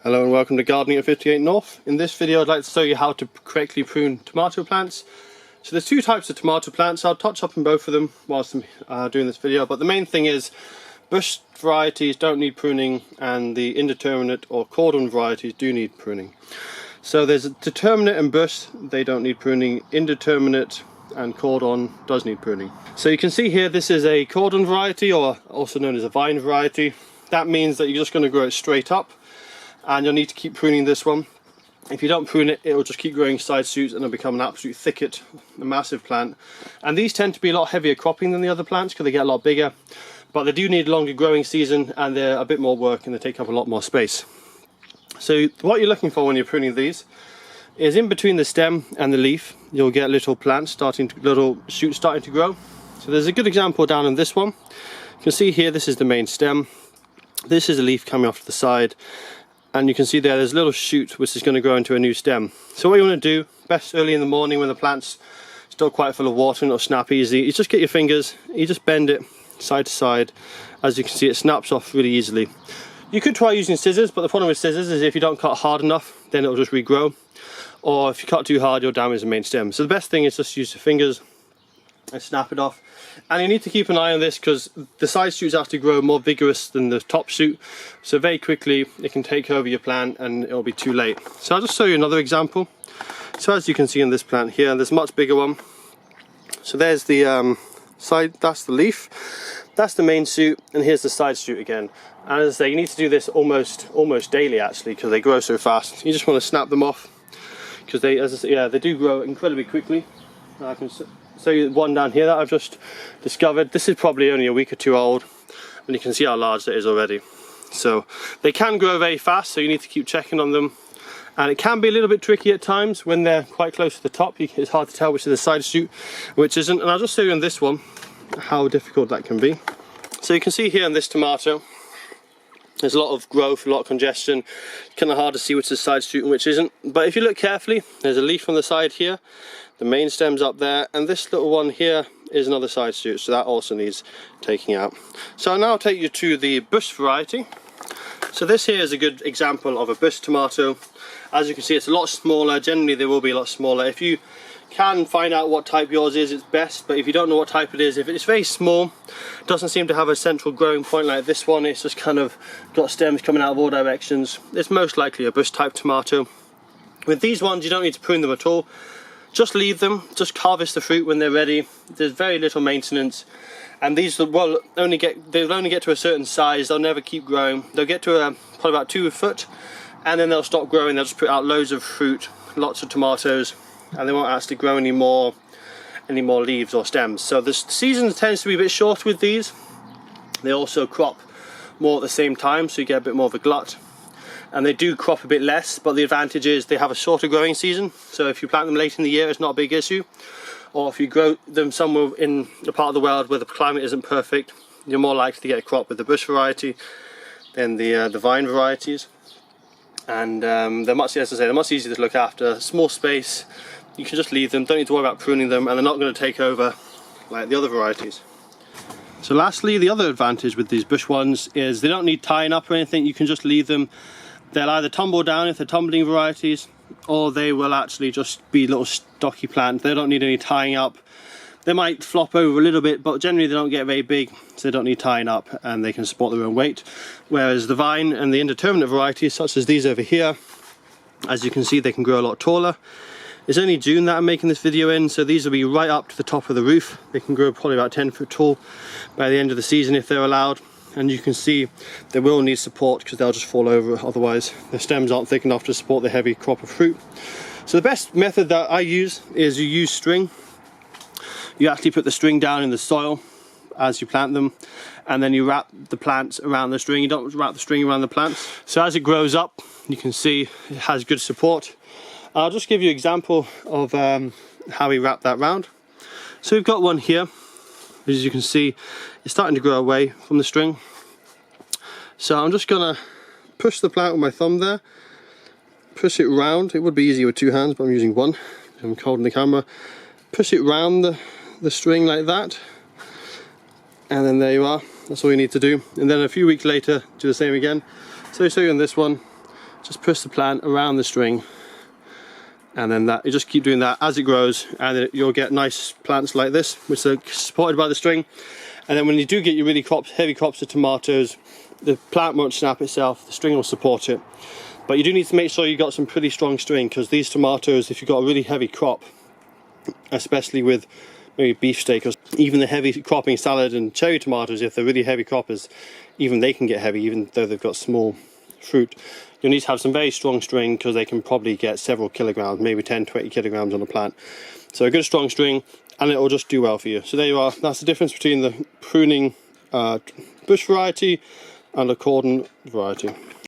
Hello and welcome to Gardening at 58 North. In this video I'd like to show you how to correctly prune tomato plants. So there's two types of tomato plants. I'll touch up on both of them whilst I'm doing this video, but the main thing is bush varieties don't need pruning and the indeterminate or cordon varieties do need pruning. So there's a determinate and bush, they don't need pruning. Indeterminate and cordon does need pruning. So you can see here this is a cordon variety, or also known as a vine variety. That means that you're just going to grow it straight up, and you'll need to keep pruning this one. If you don't prune it, it will just keep growing side shoots and it'll become an absolute thicket, a massive plant. And these tend to be a lot heavier cropping than the other plants because they get a lot bigger, but they do need a longer growing season and they're a bit more work and they take up a lot more space. So what you're looking for when you're pruning these is in between the stem and the leaf, you'll get little plants little shoots starting to grow. So there's a good example down in this one. You can see here, this is the main stem. This is a leaf coming off to the side. And you can see there's a little shoot which is going to grow into a new stem. So what you want to do, best early in the morning when the plant's still quite full of water and it'll snap easy, you just get your fingers, you just bend it side to side. As you can see, it snaps off really easily. You could try using scissors, but the problem with scissors is if you don't cut hard enough, then it'll just regrow. Or if you cut too hard, you'll damage the main stem. So the best thing is just use your fingers and snap it off. And you need to keep an eye on this because the side shoots have to grow more vigorous than the top shoot, so very quickly it can take over your plant and it'll be too late. So I'll just show you another example. So as you can see in this plant here, there's a much bigger one. So there's the side, that's the leaf, that's the main shoot, and here's the side shoot again. And as I say, you need to do this almost daily actually because they grow so fast. You just want to snap them off because they, as I say, they do grow incredibly quickly. I can show you one down here that I've just discovered. This is probably only a week or two old, and you can see how large that is already. So they can grow very fast, so you need to keep checking on them. And it can be a little bit tricky at times when they're quite close to the top. It's hard to tell which is the side shoot, which isn't. And I'll just show you on this one how difficult that can be. So you can see here in this tomato, there's a lot of growth, a lot of congestion. Kind of hard to see which is the side shoot and which isn't. But if you look carefully, there's a leaf on the side here. The main stem's up there, and this little one here is another side shoot, so that also needs taking out. So I'll now take you to the bush variety. So this here is a good example of a bush tomato. As you can see, it's a lot smaller. Generally they will be a lot smaller. If you can find out what type yours is, it's best, but if you don't know what type it is, if it's very small, doesn't seem to have a central growing point like this one, it's just kind of got stems coming out of all directions, it's most likely a bush type tomato. With these ones you don't need to prune them at all. Just leave them, just harvest the fruit when they're ready. There's very little maintenance, and these will only get to a certain size. They'll never keep growing. They'll get to probably about 2 foot, and then they'll stop growing. They'll just put out loads of fruit, lots of tomatoes, and they won't actually grow any more leaves or stems. So the season tends to be a bit short with these. They also crop more at the same time, so you get a bit more of a glut. And they do crop a bit less, but the advantage is they have a shorter growing season. So if you plant them late in the year, it's not a big issue. Or if you grow them somewhere in a part of the world where the climate isn't perfect, you're more likely to get a crop with the bush variety than the vine varieties. And they're much, as I say, they're much easier to look after. Small space, you can just leave them, don't need to worry about pruning them, and they're not going to take over like the other varieties. So lastly, the other advantage with these bush ones is they don't need tying up or anything. You can just leave them. They'll either tumble down if they're tumbling varieties, or they will actually just be little stocky plants. They don't need any tying up. They might flop over a little bit, but generally they don't get very big, so they don't need tying up and they can support their own weight. Whereas the vine and the indeterminate varieties, such as these over here, as you can see, they can grow a lot taller. It's only June that I'm making this video in, so these will be right up to the top of the roof. They can grow probably about 10 foot tall by the end of the season if they're allowed. And you can see they will need support because they'll just fall over, otherwise their stems aren't thick enough to support the heavy crop of fruit. So the best method that I use is you use string. You actually put the string down in the soil as you plant them, and then you wrap the plants around the string. You don't wrap the string around the plants. So as it grows up, you can see it has good support. I'll just give you an example of how we wrap that round. So we've got one here. As you can see, it's starting to grow away from the string. So I'm just gonna push the plant with my thumb there, push it round. It would be easier with 2 hands, but I'm using one. I'm holding the camera. Push it round the string like that, and then there you are. That's all you need to do. And then a few weeks later, do the same again. So you see on this one, just push the plant around the string, and then that you just keep doing that as it grows, and then you'll get nice plants like this, which are supported by the string. And then when you do get your really heavy crops of tomatoes, the plant won't snap itself, the string will support it. But you do need to make sure you've got some pretty strong string, because these tomatoes, if you've got a really heavy crop, especially with maybe beefsteak or even the heavy cropping salad and cherry tomatoes, if they're really heavy croppers, even they can get heavy even though they've got small fruit. You'll need to have some very strong string, because they can probably get several kilograms, maybe 10-20 kilograms on a plant. So a good strong string, and it will just do well for you. So there you are. That's the difference between the pruning bush variety and a cordon variety.